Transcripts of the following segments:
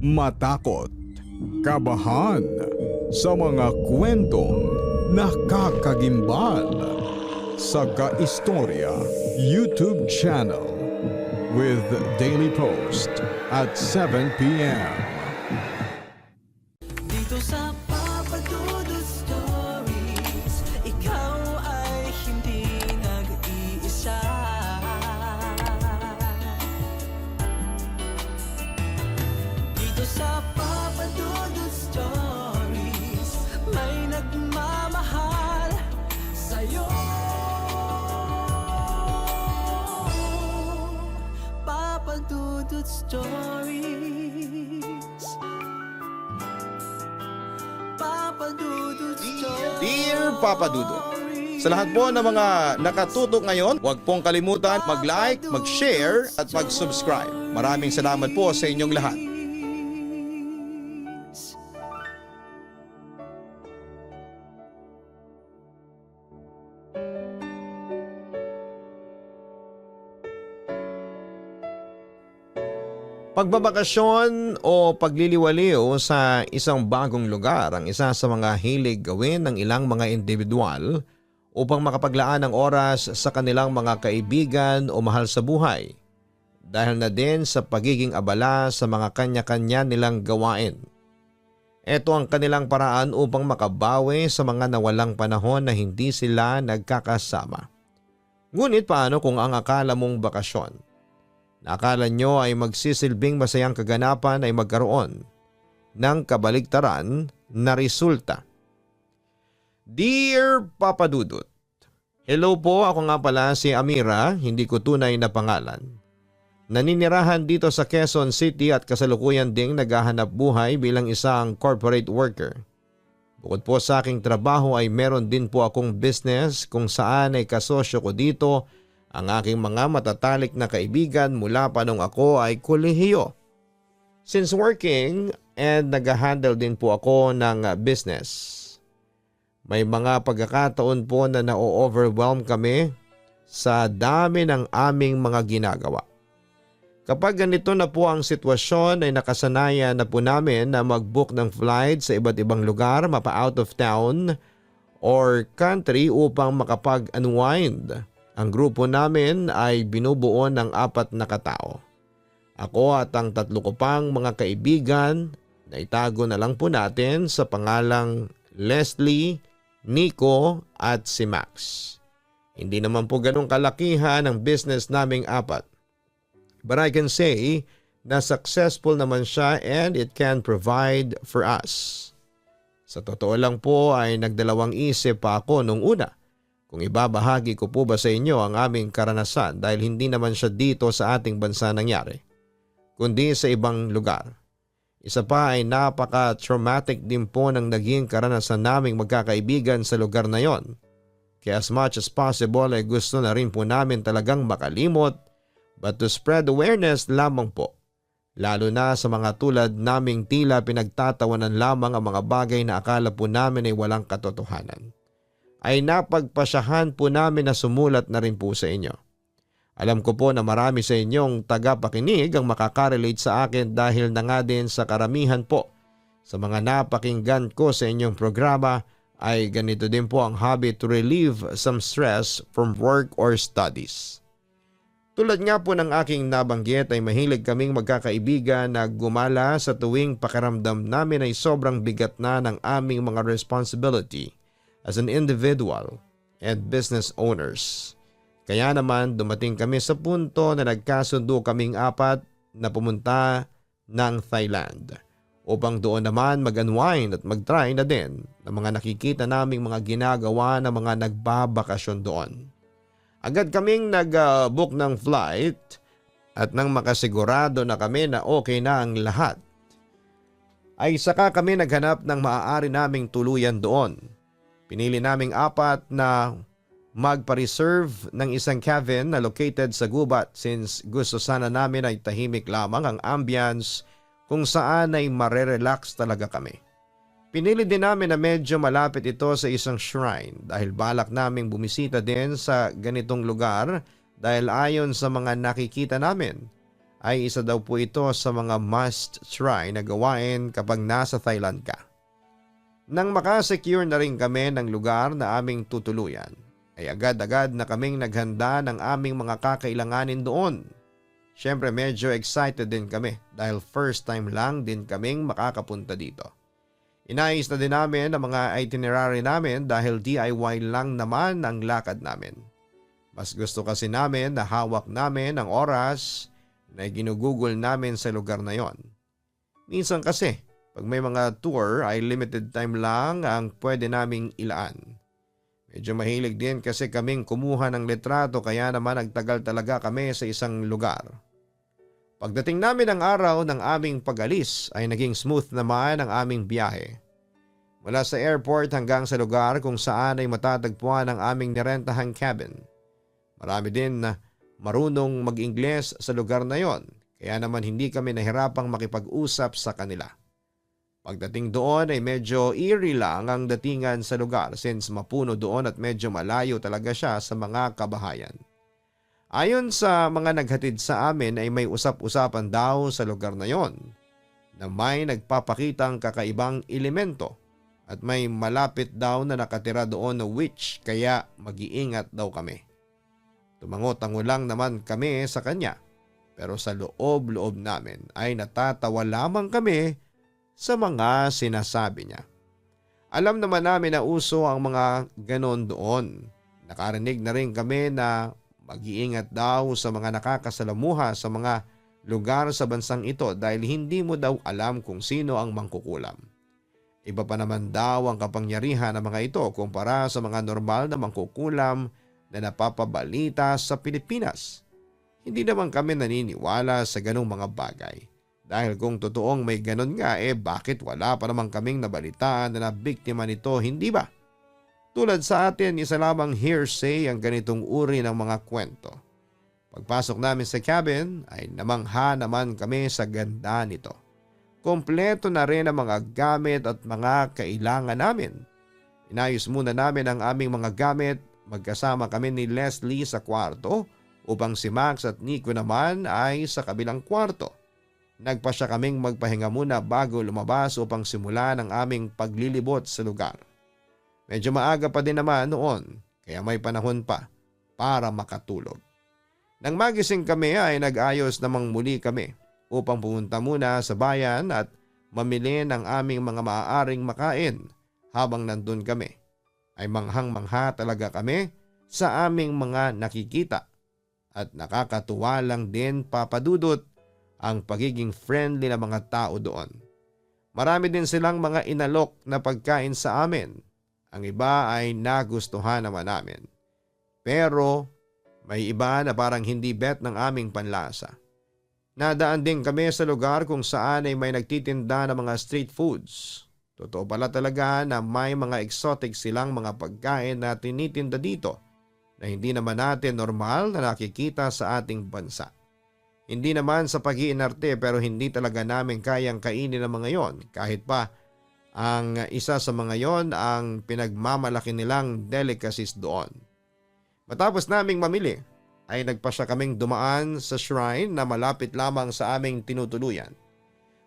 matakot, kabahan, sa mga kwentong nakakagimbal sa Kaistorya YouTube channel with daily post at 7 p.m. Dito sa Papa Dudut Stories, ikaw ay hindi nag-iisa. Dito sa Papa Dudut Stories, may nagmamahal sa'yo. Papa Dudut Stories. Papa Dudut Stories. Dear Papa Dudut, sa lahat po ng mga nakatutok ngayon, huwag pong kalimutan mag-like, mag-share at mag-subscribe. Maraming salamat po sa inyong lahat. Pagbabakasyon o pagliliwaliw sa isang bagong lugar ang isa sa mga hilig gawin ng ilang mga individual upang makapaglaan ng oras sa kanilang mga kaibigan o mahal sa buhay dahil na din sa pagiging abala sa mga kanya-kanya nilang gawain. Ito ang kanilang paraan upang makabawi sa mga nawalang panahon na hindi sila nagkakasama. Ngunit paano kung ang akala mong bakasyon na akala nyo ay magsisilbing masayang kaganapan ay magkaroon ng kabaligtaran na resulta? Dear Papa Dudut, hello po, ako nga pala si Amira, hindi ko tunay na pangalan. Naninirahan dito sa Quezon City at kasalukuyan ding naghahanap buhay bilang isang corporate worker. Bukod po sa aking trabaho ay meron din po akong business kung saan ay kasosyo ko dito ang aking mga matatalik na kaibigan mula pa nung ako ay kolehiyo. Since working and nag-handle din po ako ng business, may mga pagkakataon po na na-overwhelm kami sa dami ng aming mga ginagawa. Kapag ganito na po ang sitwasyon ay nakasanayan na po namin na mag-book ng flight sa iba't ibang lugar mapa out of town or country upang makapag-unwind. Ang grupo namin ay binubuo ng 4 na katao. Ako at ang 3 ko pang mga kaibigan na itago na lang po natin sa pangalang Leslie, Nico at si Max. Hindi naman po ganun kalakihan ang business naming 4. But I can say na successful naman siya and it can provide for us. Sa totoo lang po ay nagdalawang isip pa ako nung una kung ibabahagi ko po ba sa inyo ang aming karanasan dahil hindi naman siya dito sa ating bansa nangyari, kundi sa ibang lugar. Isa pa ay napaka-traumatic din po ng naging karanasan naming magkakaibigan sa lugar na yon. Kaya as much as possible ay gusto na rin po namin talagang makalimot but to spread awareness lamang po. Lalo na sa mga tulad naming tila pinagtatawanan lamang ang mga bagay na akala po namin ay walang katotohanan, ay napagpasyahan po namin na sumulat na rin po sa inyo. Alam ko po na marami sa inyong tagapakinig ang makakarelate sa akin dahil na nga din sa karamihan po sa mga napakinggan ko sa inyong programa ay ganito din po ang hobby to relieve some stress from work or studies. Tulad nga po ng aking nabanggit ay mahilig kaming magkakaibigan na gumala sa tuwing pakiramdam namin ay sobrang bigat na ng aming mga responsibility as an individual and business owners. Kaya naman dumating kami sa punto na nagkasundo kaming 4 na pumunta ng Thailand upang doon naman mag-unwind at mag-try na din ng mga nakikita naming mga ginagawa ng mga nagbabakasyon doon. Agad kaming nag-book ng flight at nang makasigurado na kami na okay na ang lahat, ay saka kami naghanap ng maaari naming tuluyan doon. Pinili naming 4 na magpa-reserve ng isang cabin na located sa gubat since gusto sana namin ay tahimik lamang ang ambience kung saan ay marerelax talaga kami. Pinili din namin na medyo malapit ito sa isang shrine dahil balak naming bumisita din sa ganitong lugar dahil ayon sa mga nakikita namin ay isa daw po ito sa mga must try na gawain kapag nasa Thailand ka. Nang makasecure na rin kami ng lugar na aming tutuluyan, ay agad-agad na kaming naghanda ng aming mga kakailanganin doon. Siyempre medyo excited din kami dahil first time lang din kaming makakapunta dito. Inayos na din namin ang mga itinerary namin dahil DIY lang naman ang lakad namin. Mas gusto kasi namin na hawak namin ang oras na ginugugol namin sa lugar na yon. Minsan kasi, pag may mga tour ay limited time lang ang pwede naming ilaan. Medyo mahilig din kasi kaming kumuha ng litrato kaya naman nagtagal talaga kami sa isang lugar. Pagdating namin ng araw ng aming pag-alis ay naging smooth naman ang aming biyahe. Mula sa airport hanggang sa lugar kung saan ay matatagpuan ang aming nirentahang cabin. Marami din na marunong mag-Ingles sa lugar na yon, kaya naman hindi kami nahirapang makipag-usap sa kanila. Pagdating doon ay medyo eerie lang ang datingan sa lugar since mapuno doon at medyo malayo talaga siya sa mga kabahayan. Ayon sa mga naghatid sa amin ay may usap-usapan daw sa lugar na yon na may nagpapakitang kakaibang elemento at may malapit daw na nakatira doon na witch kaya mag-iingat daw kami. Tumango-tango lang naman kami sa kanya pero sa loob-loob namin ay natatawa lamang kami sa mga sinasabi niya. Alam naman namin na uso ang mga ganon doon. Nakarinig na rin kami na mag-iingat daw sa mga nakakasalamuha sa mga lugar sa bansang ito dahil hindi mo daw alam kung sino ang mangkukulam. Iba pa naman daw ang kapangyarihan ng mga ito kumpara sa mga normal na mangkukulam na napapabalita sa Pilipinas. Hindi naman kami naniniwala sa ganong mga bagay. Dahil kung totoong may ganon nga bakit wala pa naman kaming nabalitaan na nabiktima nito, hindi ba? Tulad sa atin, isa lamang hearsay ang ganitong uri ng mga kwento. Pagpasok namin sa cabin ay namangha naman kami sa ganda nito. Kompleto na rin ang mga gamit at mga kailangan namin. Inayos muna namin ang aming mga gamit. Magkasama kami ni Leslie sa kwarto upang si Max at Nico naman ay sa kabilang kwarto. Nagpasya kaming magpahinga muna bago lumabas upang simulan ang aming paglilibot sa lugar. Medyo maaga pa din naman noon kaya may panahon pa para makatulog. Nang magising kami ay nag-ayos namang muli kami upang pumunta muna sa bayan at mamili ng aming mga maaaring makain. Habang nandun kami ay manghang-mangha talaga kami sa aming mga nakikita at nakakatuwa lang din papadudot ang pagiging friendly ng mga tao doon. Marami din silang mga inalok na pagkain sa amin. Ang iba ay nagustuhan naman namin. Pero may iba na parang hindi bet ng aming panlasa. Nadaan din kami sa lugar kung saan ay may nagtitinda ng mga street foods. Totoo pala talaga na may mga exotic silang mga pagkain na tinitinda dito na hindi naman natin normal na nakikita sa ating bansa. Hindi naman sa pag-iinarte pero hindi talaga namin kayang kainin ang mga yon kahit pa ang isa sa mga yon ang pinagmamalaki nilang delicacies doon. Matapos naming mamili ay nagpasya kaming dumaan sa shrine na malapit lamang sa aming tinutuluyan.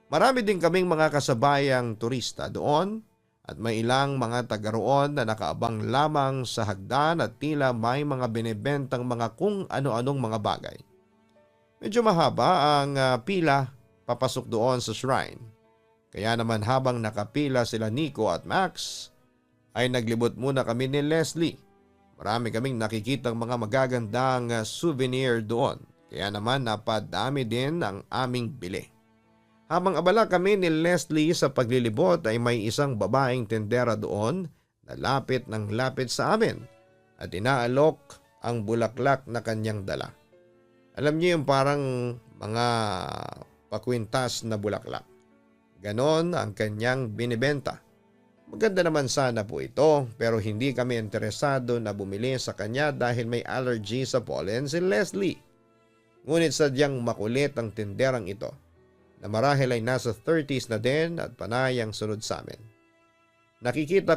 Marami din kaming mga kasabayang turista doon at may ilang mga taga roon na nakaabang lamang sa hagdan at tila may mga binebentang mga kung ano-anong mga bagay. Medyo mahaba ang pila papasok doon sa shrine. Kaya naman habang nakapila sila Nico at Max ay naglibot muna kami ni Leslie. Marami kaming nakikitang mga magagandang souvenir doon. Kaya naman napadami din ang aming bili. Habang abala kami ni Leslie sa paglilibot ay may isang babaeng tendera doon na lapit ng lapit sa amin at inaalok ang bulaklak na kanyang dala. Alam niyo yung parang mga pakwintas na bulaklak. Ganon ang kanyang binibenta. Maganda naman sana po ito pero hindi kami interesado na bumili sa kanya dahil may allergy sa pollen si Leslie. Ngunit sadyang makulit ang tinderang ito na marahil ay nasa 30s na din at panay ang sunod sa amin. Nakikita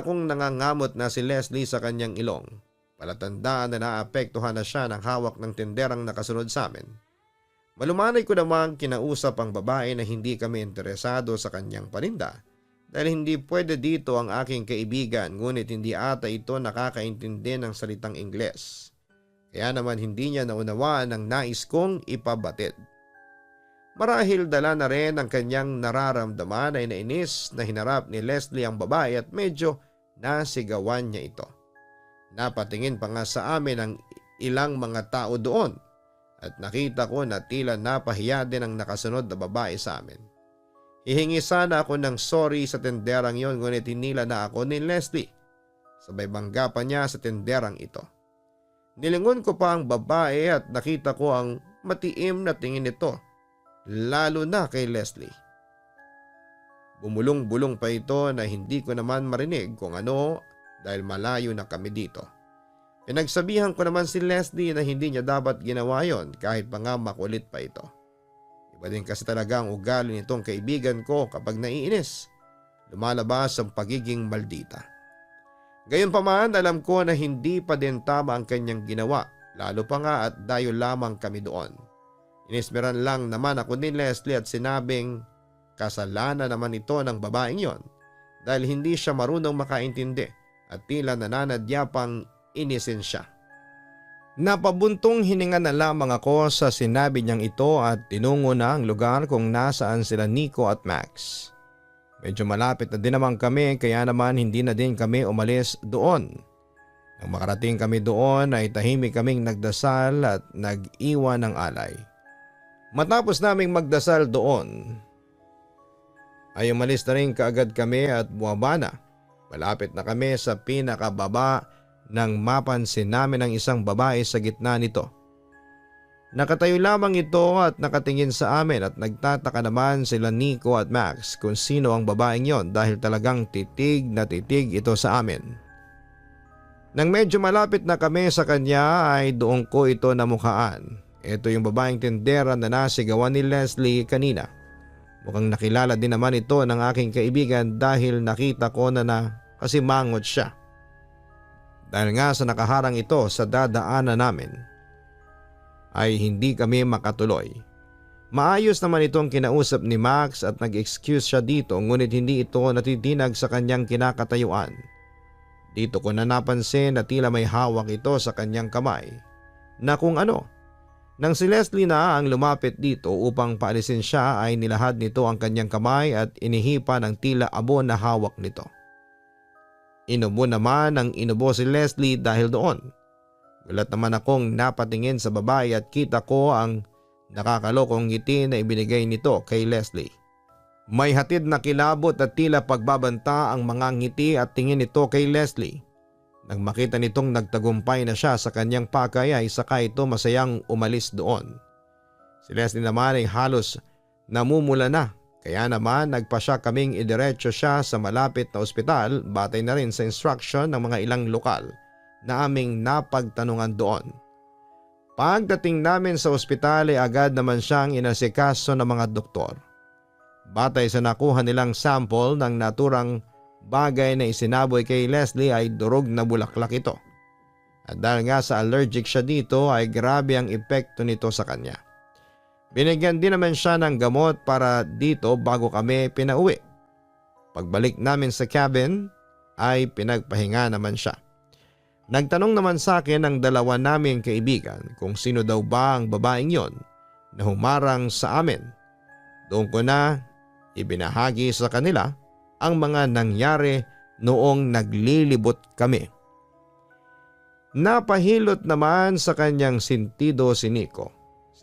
kong nangangamot na si Leslie sa kanyang ilong Palatandaan na naapektuhan na siya ng hawak ng tinderang nakasunod sa amin. Malumanay ko namang kinausap ang babae na hindi kami interesado sa kanyang paninda dahil hindi pwede dito ang aking kaibigan ngunit hindi ata ito nakakaintindi ng salitang Ingles. Kaya naman hindi niya naunawaan ang nais kong ipabatid. Marahil dala na rin ang kanyang nararamdaman ay nainis na hinarap ni Leslie ang babae at medyo nasigawan niya ito. Napatingin pa nga sa amin ang ilang mga tao doon at nakita ko na tila napahiya din ang nakasunod na babae sa amin. Hihingi sana ako ng sorry sa tenderang yon ngunit hinila na ako ni Leslie. Sabay bangga pa niya sa tenderang ito. Nilingon ko pa ang babae at nakita ko ang matiim na tingin nito, lalo na kay Leslie. Bumulong-bulong pa ito na hindi ko naman marinig kung ano dahil malayo na kami dito. Pinagsabihan ko naman si Leslie na hindi niya dapat ginawa yon kahit pa nga makulit pa ito. Iba din kasi talaga ang ugali nitong kaibigan ko kapag naiinis. Lumalabas ang pagiging maldita. Gayunpaman alam ko na hindi pa din tama ang kanyang ginawa, lalo pa nga at dayo lamang kami doon. Inismeran lang naman ako ni Leslie at sinabing kasalanan naman ito ng babaeng yon dahil hindi siya marunong makaintindi at tila nananadya pang inisin siya. Napabuntong hininga na lamang ako sa sinabi niyang ito at tinungo na ang lugar kung nasaan sila Nico at Max. Medyo malapit na din naman kami kaya naman hindi na din kami umalis doon. Nang makarating kami doon ay tahimik kaming nagdasal at nag-iwan ng alay. Matapos naming magdasal doon ay umalis na rin kaagad kami at buwaba na. Malapit na kami sa pinakababa nang mapansin namin ang isang babae sa gitna nito. Nakatayo lamang ito at nakatingin sa amin at nagtataka naman sila Nico at Max kung sino ang babaeng yon dahil talagang titig na titig ito sa amin. Nang medyo malapit na kami sa kanya ay doon ko ito namukhaan. Ito yung babaeng tindera na nasigawan ni Leslie kanina. Mukhang nakilala din naman ito ng aking kaibigan dahil nakita ko na kasi mangot siya. Dahil nga sa nakaharang ito sa dadaanan namin ay hindi kami makatuloy. Maayos naman itong kinausap ni Max at nag-excuse siya dito ngunit hindi ito natitinag sa kanyang kinakatayuan. Dito ko na napansin na tila may hawak ito sa kanyang kamay na kung ano. Nang si Leslie na ang lumapit dito upang paalisin siya ay nilahad nito ang kanyang kamay at inihipa ng tila abo na hawak nito. Inubo naman ang inubo si Leslie dahil doon. Gulat naman akong napatingin sa babae at kita ko ang nakakalokong ngiti na ibinigay nito kay Leslie. May hatid na kilabot at tila pagbabanta ang mga ngiti at tingin nito kay Leslie. Nang makita nitong nagtagumpay na siya sa kanyang pakay ay saka ito masayang umalis doon. Si Leslie naman ay halos namumula na kaya naman nagpa siya kaming idiretso siya sa malapit na ospital batay na rin sa instruction ng mga ilang lokal na aming napagtanungan doon. Pagdating namin sa ospital ay agad naman siyang inasikaso ng mga doktor. Batay sa nakuha nilang sample ng naturang bagay na isinaboy kay Leslie ay durog na bulaklak ito. At dahil nga sa allergic siya dito ay grabe ang epekto nito sa kanya. Binigyan din naman siya ng gamot para dito bago kami pinauwi. Pagbalik namin sa cabin ay pinagpahinga naman siya. Nagtanong naman sa akin ang dalawa naming kaibigan kung sino daw ba ang babaeng yon na humarang sa amin. Doon ko na ibinahagi sa kanila ang mga nangyari noong naglilibot kami. Napahilot naman sa kanyang sentido si Nico.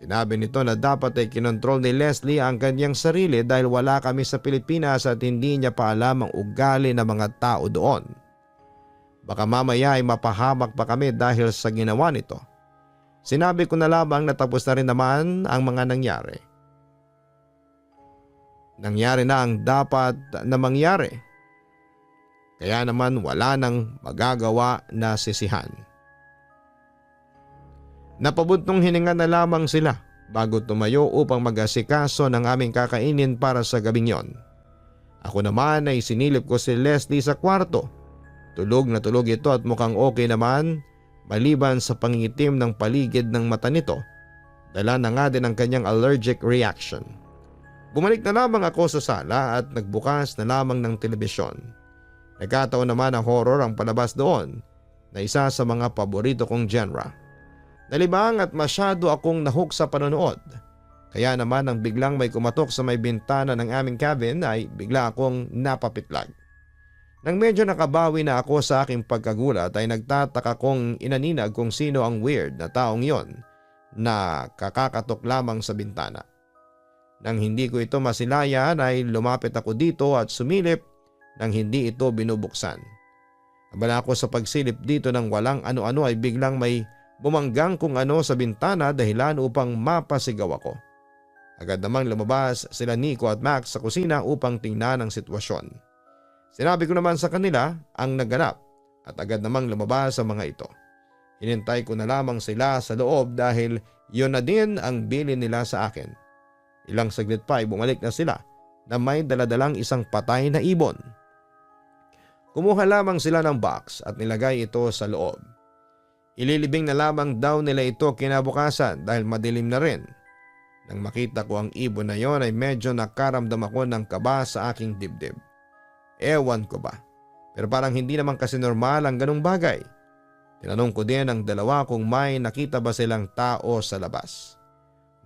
Sinabi nito na dapat ay kinontrol ni Leslie ang kanyang sarili dahil wala kami sa Pilipinas at hindi niya pa alam ang ugali ng mga tao doon. Baka mamaya ay mapahamak pa kami dahil sa ginawa nito. Sinabi ko na lamang na tapos na rin naman ang mga nangyari. Nangyari na ang dapat na mangyari. Kaya naman wala nang magagawa na sisihan. Napabuntong hininga na lamang sila bago tumayo upang mag-asikaso ng aming kakainin para sa gabing yon. Ako naman ay sinilip ko si Leslie sa kwarto. Tulog na tulog ito at mukhang okay naman Maliban sa pangingitim ng paligid ng mata nito, dala na nga din ang kanyang allergic reaction. Bumalik na lamang ako sa sala at nagbukas na lamang ng telebisyon. Nagkataon naman na horror ang palabas doon na isa sa mga paborito kong genre. Nalibang at masyado akong nahook sa panonood. Kaya naman nang biglang may kumatok sa may bintana ng aming cabin ay bigla akong napapitlag. Nang medyo nakabawi na ako sa aking pagkagulat ay nagtataka kong inaninag kung sino ang weird na taong yon na kakakatok lamang sa bintana. Nang hindi ko ito masilayan ay lumapit ako dito at sumilip nang hindi ito binubuksan. Abala ako sa pagsilip dito nang walang ano-ano ay biglang may bumanggang kung ano sa bintana dahilan upang mapasigaw ako. Agad namang lumabas sila Nico at Max sa kusina upang tingnan ang sitwasyon. Sinabi ko naman sa kanila ang naganap at agad namang lumabas ang mga ito. Hinintay ko na lamang sila sa loob dahil yon na din ang bilin nila sa akin. Ilang saglit pa ay bumalik na sila na may daladalang isang patay na ibon. Kumuha lamang sila ng box at nilagay ito sa loob. Ililibing na lamang daw nila ito kinabukasan dahil madilim na rin. Nang makita ko ang ibon na yon ay medyo nakaramdam ako ng kaba sa aking dibdib. Ewan ko ba, pero parang hindi naman kasi normal ang ganung bagay. Tinanong ko din ang dalawa kung may nakita ba silang tao sa labas.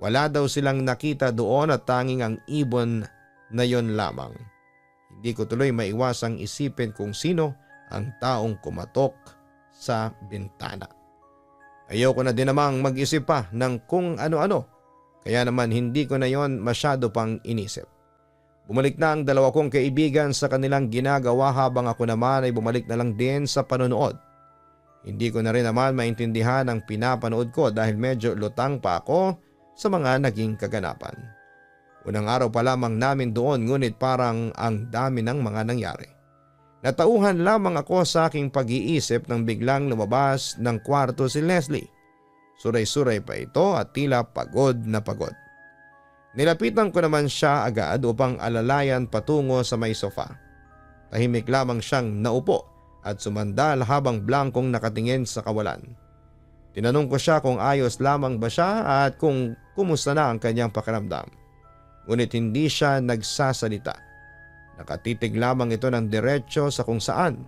Wala daw silang nakita doon at tanging ang ibon na yon lamang. Hindi ko tuloy maiwasang isipin kung sino ang taong kumatok sa bintana. Ayoko na din namang mag-isip pa ng kung ano-ano. Kaya naman hindi ko na yon masyado pang inisip. Bumalik na ang dalawa kong kaibigan sa kanilang ginagawa habang ako naman ay bumalik na lang din sa panonood. Hindi ko na rin naman maintindihan ang pinapanood ko dahil medyo lutang pa ako sa mga naging kaganapan. Unang araw pa lamang namin doon ngunit parang ang dami ng mga nangyari. Natauhan lamang ako sa aking pag-iisip nang biglang lumabas ng kwarto si Leslie. Suray-suray pa ito at tila pagod na pagod. Nilapitan ko naman siya agad upang alalayan patungo sa may sofa. Tahimik lamang siyang naupo at sumandal habang blankong nakatingin sa kawalan. Tinanong ko siya kung ayos lamang ba siya at kung kumusta na ang kanyang pakiramdam. Ngunit hindi siya nagsasalita. Nakatitig lamang ito ng diretsyo sa kung saan.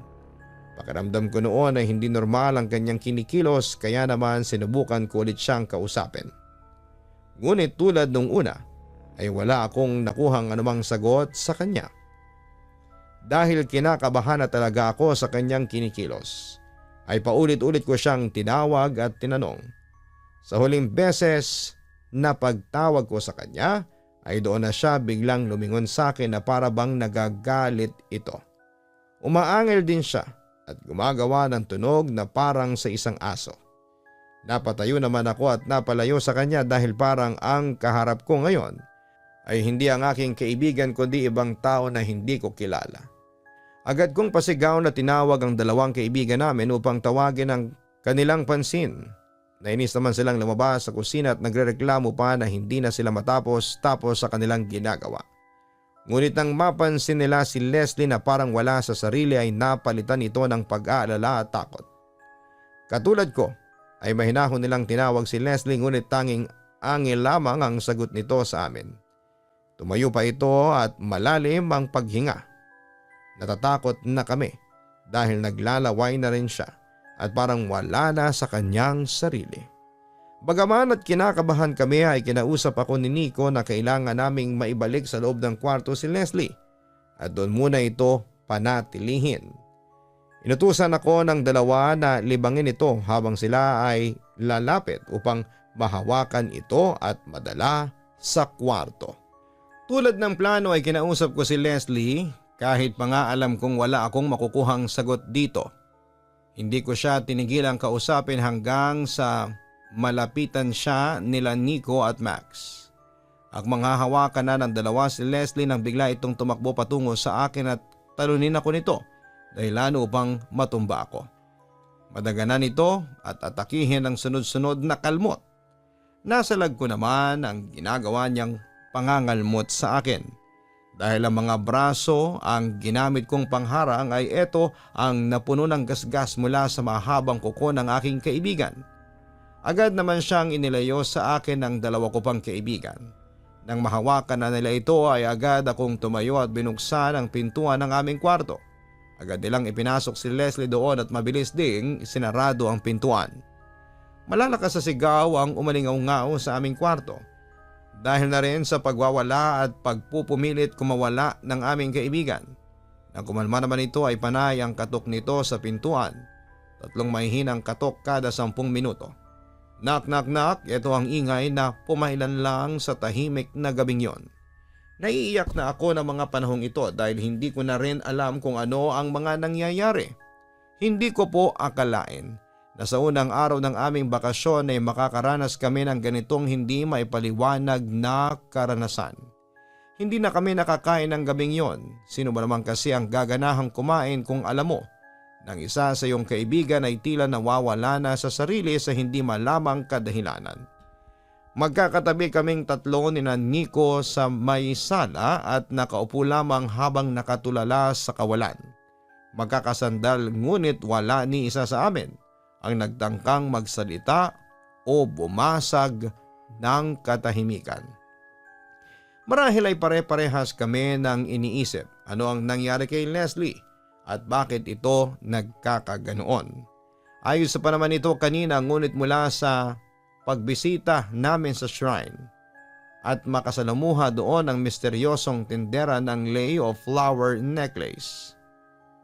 Pakiramdam ko noon ay hindi normal ang kanyang kinikilos kaya naman sinubukan ko ulit siyang kausapin. Ngunit tulad nung una ay wala akong nakuhang anumang sagot sa kanya. Dahil kinakabahan na talaga ako sa kanyang kinikilos, ay paulit-ulit ko siyang tinawag at tinanong. Sa huling beses na pagtawag ko sa kanya ay doon na siya biglang lumingon sa akin na para bang nagagalit ito. Umaangel din siya at gumagawa ng tunog na parang sa isang aso. Napatayo naman ako at napalayo sa kanya dahil parang ang kaharap ko ngayon ay hindi ang aking kaibigan kundi ibang tao na hindi ko kilala. Agad kong pasigaw na tinawag ang dalawang kaibigan namin upang tawagin ang kanilang pansin. Nainis naman silang lumabas sa kusina at nagrereklamo pa na hindi na sila matapos sa kanilang ginagawa. Ngunit nang mapansin nila si Leslie na parang wala sa sarili ay napalitan ito ng pag-aalala at takot. Katulad ko ay mahinahon nilang tinawag si Leslie ngunit tanging angil lamang ang sagot nito sa amin. Tumayo pa ito at malalim ang paghinga. Natatakot na kami dahil naglalaway na rin siya at parang wala na sa kanyang sarili. Bagaman at kinakabahan kami ay kinausap ako ni Nico na kailangan naming maibalik sa loob ng kwarto si Leslie at doon muna ito panatilihin. Inutusan ako ng dalawa na libangin ito habang sila ay lalapit upang mahawakan ito at madala sa kwarto. Tulad ng plano ay kinausap ko si Leslie kahit pa nga alam kong wala akong makukuhang sagot dito. Hindi ko siya tinigilang kausapin hanggang sa malapitan siya nila Nico at Max. Ang mga hawakan na ng dalawa si Leslie nang bigla itong tumakbo patungo sa akin at talunin ako nito dahilan upang matumba ako. Madaganan ito at atakihin ang sunod-sunod na kalmot. Nasalag ko naman ang ginagawa niyang pangangalmot sa akin Dahil ang mga braso ang ginamit kong pangharang ay eto ang napuno ng gasgas mula sa mahabang kuko ng aking kaibigan. Agad naman siyang inilayo sa akin ng dalawa ko pang kaibigan. Nang mahawakan na nila ito ay agad akong tumayo at binuksan ang pintuan ng aming kwarto. Agad nilang ipinasok si Leslie doon at mabilis ding sinarado ang pintuan. Malalakas sa sigaw ang umalingaw-ngaw sa aming kwarto. Dahil na rin sa pagwawala at pagpupumilit kumawala ng aming kaibigan. Nang kumalma naman ito ay panay ang katok nito sa pintuan. 3 mahihinang katok kada 10 minuto. Knock knock knock, ito ang ingay na pumailan lang sa tahimik na gabing yon. Naiiyak na ako ng mga panahong ito dahil hindi ko na rin alam kung ano ang mga nangyayari. Hindi ko po akalain na sa unang araw ng aming bakasyon ay makakaranas kami ng ganitong hindi maipaliwanag na karanasan. Hindi na kami nakakain ng gabing yon. Sino ba naman kasi ang gaganahang kumain kung alam mo nang isa sa iyong kaibigan ay tila nawawala na sa sarili sa hindi malamang kadahilanan. Magkakatabi kaming 3 ni Nico sa may sala at nakaupo lamang habang nakatulala sa kawalan. Magkakasandal ngunit wala ni isa sa amin ang nagtangkang magsalita o bumasag ng katahimikan. Marahil ay pare-parehas kami ng iniisip ano ang nangyari kay Leslie at bakit ito nagkakaganoon. Ayos pa naman ito kanina ngunit mula sa pagbisita namin sa shrine at makasalamuha doon ang misteryosong tindera ng lei o flower necklace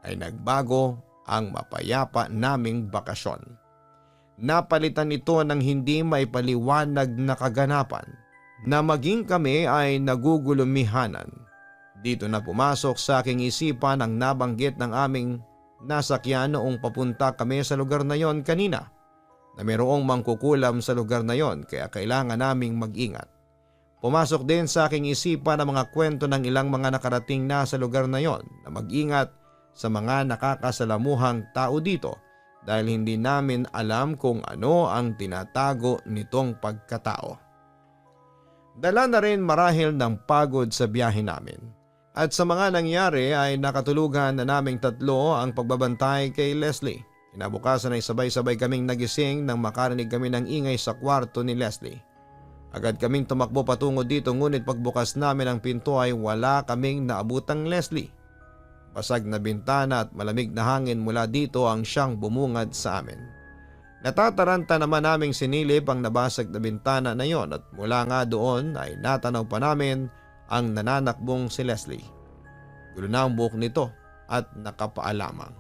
ay nagbago ang mapayapa naming bakasyon. Napalitan ito ng hindi maipaliwanag na kaganapan na maging kami ay nagugulumihanan. Dito na pumasok sa aking isipan ang nabanggit ng aming nasakyan noong papunta kami sa lugar na yon kanina na mayroong mangkukulam sa lugar na yon kaya kailangan naming mag-ingat. Pumasok din sa aking isipan ang mga kwento ng ilang mga nakarating na sa lugar na yon na mag-ingat sa mga nakakasalamuhang tao dito dahil hindi namin alam kung ano ang tinatago nitong pagkatao. Dala na rin marahil ng pagod sa biyahe namin. At sa mga nangyari ay nakatulugan na naming 3 ang pagbabantay kay Leslie. Kinabukasan ay sabay-sabay kaming nagising nang makarinig kami ng ingay sa kwarto ni Leslie. Agad kaming tumakbo patungo dito ngunit pagbukas namin ang pinto ay wala kaming naabutang Leslie. Basag na bintana at malamig na hangin mula dito ang siyang bumungad sa amin. Natataranta naman naming sinilip ang nabasag na bintana na yon at mula nga doon ay natanaw pa namin ang nananakbong si Leslie. Gulo na ang buhok nito at nakapaalamang.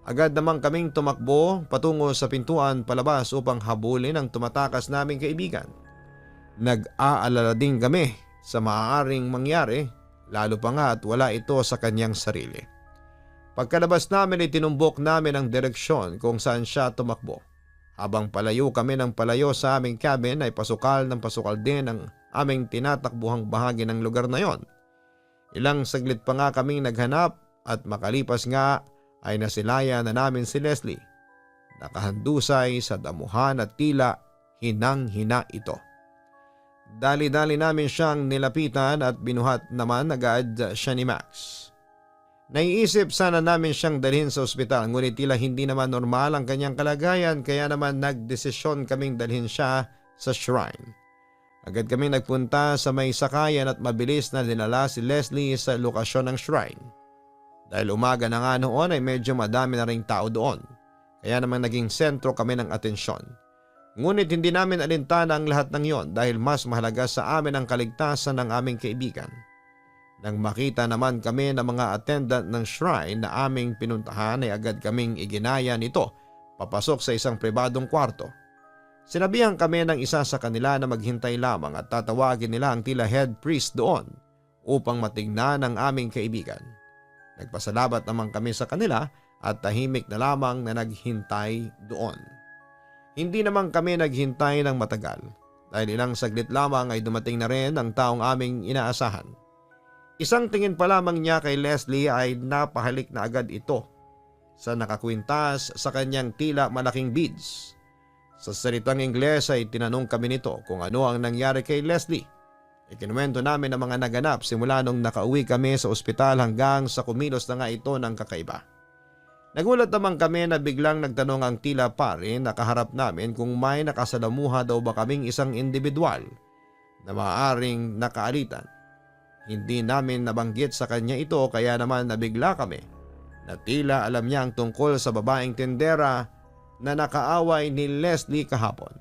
Agad naman kaming tumakbo patungo sa pintuan palabas upang habulin ang tumatakas naming kaibigan. Nag-aalala din kami sa maaaring mangyari, lalo pa nga at wala ito sa kanyang sarili. Pagkalabas namin ay tinumbok namin ang direksyon kung saan siya tumakbo. Habang palayo kami ng palayo sa aming cabin ay pasukal ng pasukal din ang aming tinatakbuhang bahagi ng lugar na yon. Ilang saglit pa nga kaming naghanap at makalipas nga ay nasilaya na namin si Leslie. Nakahandusay sa damuhan at tila hinang-hina ito. Dali-dali namin siyang nilapitan at binuhat naman agad siya ni Max. Naiisip sana namin siyang dalhin sa ospital ngunit tila hindi naman normal ang kanyang kalagayan kaya naman nagdesisyon kaming dalhin siya sa shrine. Agad kaming nagpunta sa may sakayan at mabilis na dinala si Leslie sa lokasyon ng shrine. Dahil umaga na nga noon ay medyo madami na ring tao doon. Kaya naman naging sentro kami ng atensyon. Ngunit hindi namin alintana ang lahat ng yon dahil mas mahalaga sa amin ang kaligtasan ng aming kaibigan. Nang makita naman kami ng mga attendant ng shrine na aming pinuntahan ay agad kaming iginaya nito papasok sa isang pribadong kwarto. Sinabihan kami ng isa sa kanila na maghintay lamang at tatawagin nila ang tila head priest doon upang matignan ang aming kaibigan. Nagpasalamat naman kami sa kanila at tahimik na lamang na naghintay doon. Hindi naman kami naghintay ng matagal dahil ilang saglit lamang ay dumating na rin ang taong aming inaasahan. Isang tingin pa lamang niya kay Leslie ay napahalik na agad ito sa nakakwintas sa kanyang tila malaking beads. Sa salitang Ingles ay tinanong kami nito kung ano ang nangyari kay Leslie. Ikinuwento namin ang mga naganap simula nung nakauwi kami sa ospital hanggang sa kumilos na nga ito ng kakaiba. Nagulat naman kami na biglang nagtanong ang tila pare na kaharap namin kung may nakasalamuha daw ba kaming isang individual na maaaring nakaalitan. Hindi namin nabanggit sa kanya ito kaya naman nabigla kami na tila alam niya ang tungkol sa babaeng tendera na nakaaway ni Leslie kahapon.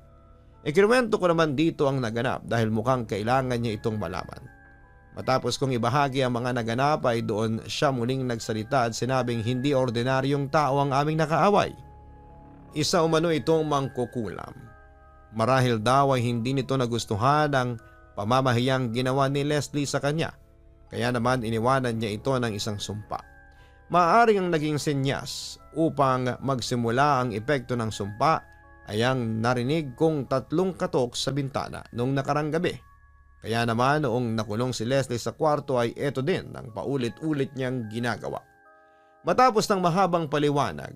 Ikinuwento ko naman dito ang naganap dahil mukhang kailangan niya itong malaman. Matapos kong ibahagi ang mga naganap ay doon siya muling nagsalita at sinabing hindi ordinaryong tao ang aming nakaaway. Isa umano itong mangkukulam. Marahil daw ay hindi nito nagustuhan ang pamamahiyang ginawa ni Leslie sa kanya. Kaya naman iniwanan niya ito ng isang sumpa. Maaaring ang naging senyas upang magsimula ang epekto ng sumpa ay ang narinig kong 3 katok sa bintana noong nakarang gabi. Kaya naman noong nakulong si Leslie sa kwarto ay eto din ang paulit-ulit niyang ginagawa. Matapos ng mahabang paliwanag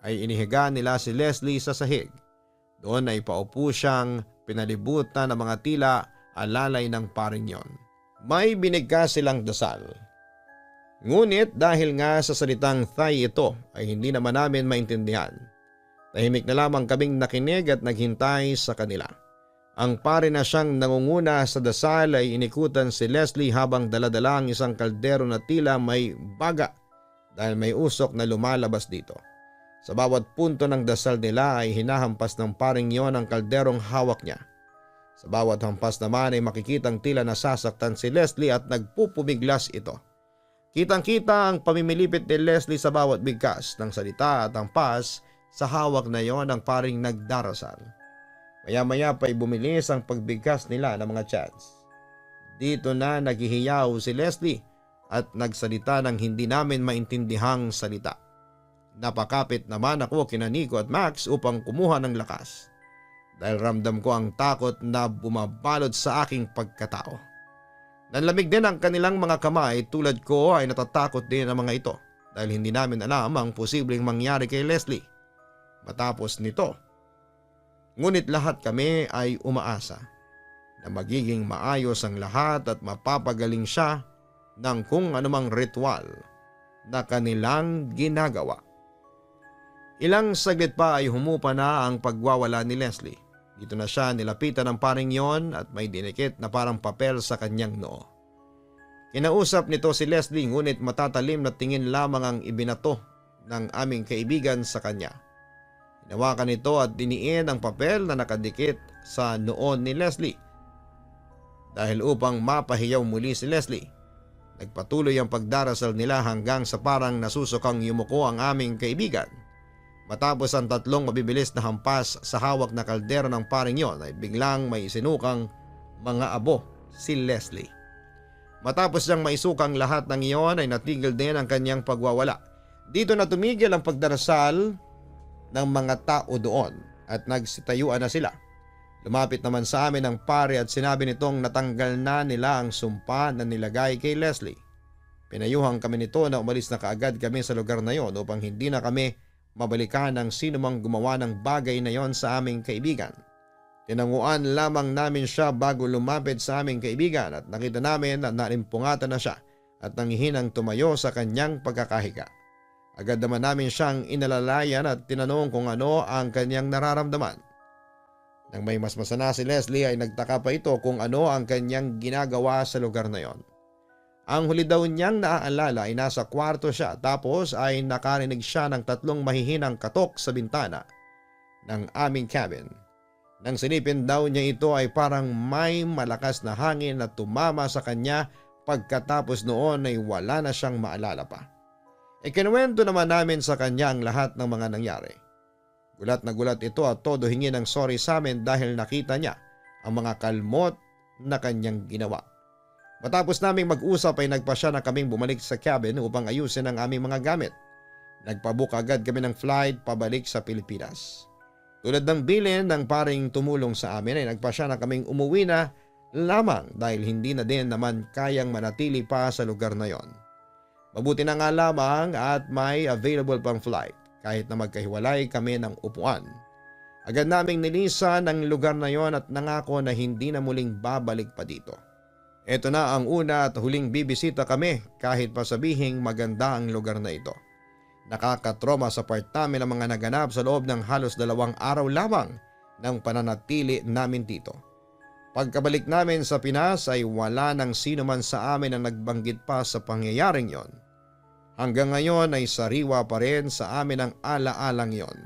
ay inihiga nila si Leslie sa sahig. Doon ay paupo siyang pinalibutan ng mga tila alalay ng paring yon. May binigkas silang dasal. Ngunit dahil nga sa salitang Thai ito ay hindi naman namin maintindihan. Tahimik na lamang kaming nakinig at naghintay sa kanila. Ang pare na siyang nangunguna sa dasal ay inikutan si Leslie habang daladala ang isang kaldero na tila may baga dahil may usok na lumalabas dito. Sa bawat punto ng dasal nila ay hinahampas ng paring yon ang kalderong hawak niya. Sa bawat hampas naman ay makikitang tila nasasaktan si Leslie at nagpupumiglas ito. Kitang-kita ang pamimilipit ni Leslie sa bawat bigkas ng salita at hampas sa hawak na yon ang paring nagdarasal. Maya-maya pa'y bumilis ang pagbigkas nila ng mga chants. Dito na naghihiyaw si Leslie at nagsalita ng hindi namin maintindihang salita. Napakapit naman ako kina Nico at Max upang kumuha ng lakas. Dahil ramdam ko ang takot na bumabalot sa aking pagkatao. Nanlamig din ang kanilang mga kamay tulad ko ay natatakot din ang mga ito dahil hindi namin alam ang posibleng mangyari kay Leslie. Matapos nito, ngunit lahat kami ay umaasa na magiging maayos ang lahat at mapapagaling siya ng kung anumang ritual na kanilang ginagawa. Ilang saglit pa ay humupa na ang pagwawala ni Leslie. Dito na siya nilapitan ng paring yon at may dinikit na parang papel sa kanyang noo. Kinausap nito si Leslie ngunit matatalim na tingin lamang ang ibinato ng aming kaibigan sa kanya. Hinawakan nito at diniin ang papel na nakadikit sa noon ni Leslie. Dahil upang mapahiyaw muli si Leslie, nagpatuloy ang pagdarasal nila hanggang sa parang nasusukang yumuko ang aming kaibigan. Matapos ang 3 mabibilis na hampas sa hawak na kaldero ng paring yon ay biglang may sinukang mga abo si Leslie. Matapos niyang maisukang lahat ng iyon ay natigil din ang kanyang pagwawala. Dito na tumigil ang pagdarasal ng mga tao doon at nagsitayuan na sila. Lumapit naman sa amin ang pare at sinabi nitong natanggal na nila ang sumpa na nilagay kay Leslie. Pinayuhan kami nito na umalis na kaagad kami sa lugar na yon upang hindi na kami mabalikan ng sinumang gumawa ng bagay na yon sa aming kaibigan. Tinanguan lamang namin siya bago lumapit sa aming kaibigan at nakita namin na nalimpungatan na siya at nanghihinang tumayo sa kanyang pagkakahiga. Agad naman namin siyang inalalayan at tinanong kung ano ang kanyang nararamdaman. Nang may masmasa na si Leslie ay nagtaka pa ito kung ano ang kanyang ginagawa sa lugar na yon. Ang huli daw niyang naaalala ay nasa kwarto siya tapos ay nakarinig siya ng 3 mahihinang katok sa bintana ng aming cabin. Nang silipin daw niya ito ay parang may malakas na hangin na tumama sa kanya pagkatapos noon ay wala na siyang maalala pa. Ikinuwento naman namin sa kanya ang lahat ng mga nangyari. Gulat na gulat ito at todo hingi ng sorry sa amin dahil nakita niya ang mga kalmot na kanyang ginawa. Matapos naming mag-usap ay nagpasya na kaming bumalik sa cabin upang ayusin ang aming mga gamit. Nagpabook agad kami ng flight pabalik sa Pilipinas. Tulad ng bilin ng paring tumulong sa amin ay nagpasya na kaming umuwi na lamang dahil hindi na din naman kayang manatili pa sa lugar na yon. Mabuti na nga lamang at may available pang flight kahit na magkahiwalay kami ng upuan. Agad naming nilisan ang lugar na yon at nangako na hindi na muling babalik pa dito. Ito na ang una at huling bibisita kami kahit pa sabihing maganda ang lugar na ito. Nakakatroma sa part namin ang mga naganap sa loob ng halos 2 araw lamang ng pananatili namin dito. Pagkabalik namin sa Pinas ay wala nang sino man sa amin ang nagbanggit pa sa pangyayaring yon. Hanggang ngayon ay sariwa pa rin sa amin ang alaalang yon.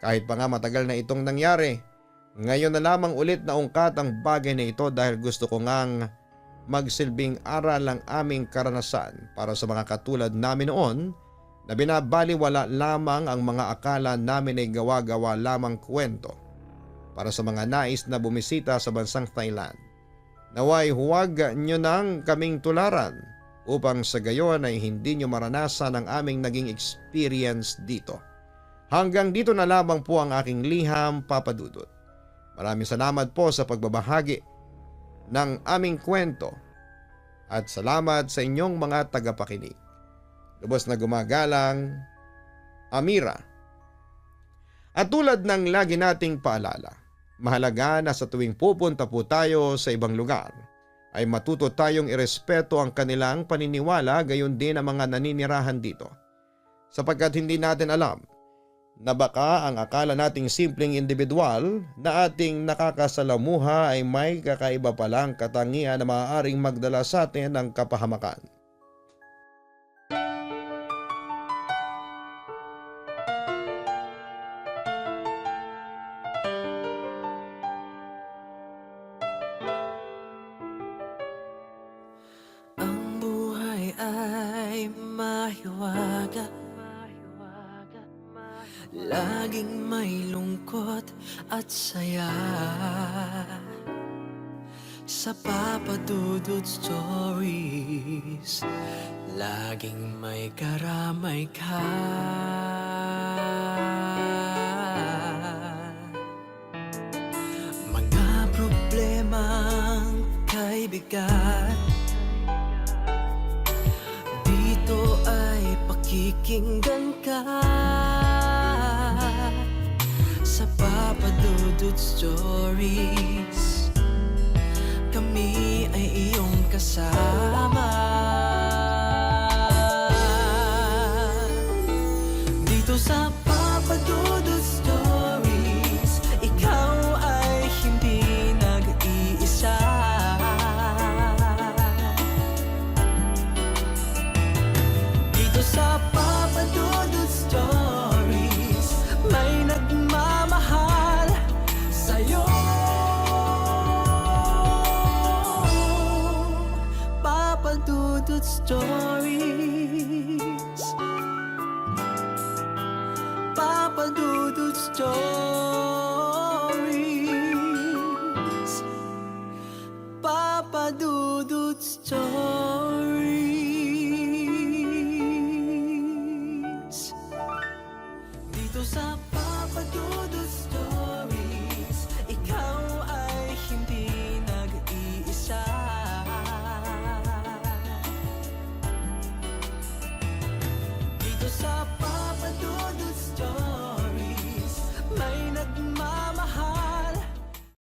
Kahit pa nga matagal na itong nangyari, ngayon na lamang ulit naungkat ang bagay na ito dahil gusto ko ngang magsilbing aral ang aming karanasan para sa mga katulad namin noon na binabaliwala lamang ang mga akala namin ay gawa-gawa lamang kwento para sa mga nais na bumisita sa bansang Thailand. Naway huwag nyo nang kaming tularan upang sa gayon ay hindi nyo maranasan ang aming naging experience dito. Hanggang dito na lamang po ang aking liham, Papa Dudut. Maraming salamat po sa pagbabahagi ng aming kwento at salamat sa inyong mga tagapakinig. Lubos na gumagalang, Amira. At tulad ng lagi nating paalala, mahalaga na sa tuwing pupunta po tayo sa ibang lugar ay matuto tayong irespeto ang kanilang paniniwala gayon din ang mga naninirahan dito. Sapagkat hindi natin alam na baka ang akala nating simpleng individual na ating nakakasalamuha ay may kakaiba palang katangian na maaaring magdala sa atin ng kapahamakan. Ang buhay ay mahiwaga, laging may lungkot at saya. Sa Papa Dudut Stories, laging may karamay ka. Mga problemang kaibigan, dito ay pakikinggan ka. Sa Papa Dudut Stories, kami ay iyong kasama. Dito sa Papa Dudut Stories, ikaw ay hindi nag-iisa. Dito sa Papa Dudut Stories, may nagmamahal sa'yo. Papa Dudut Stories, Papa Dudut Stories, Papa Dudut Stories. Dito sa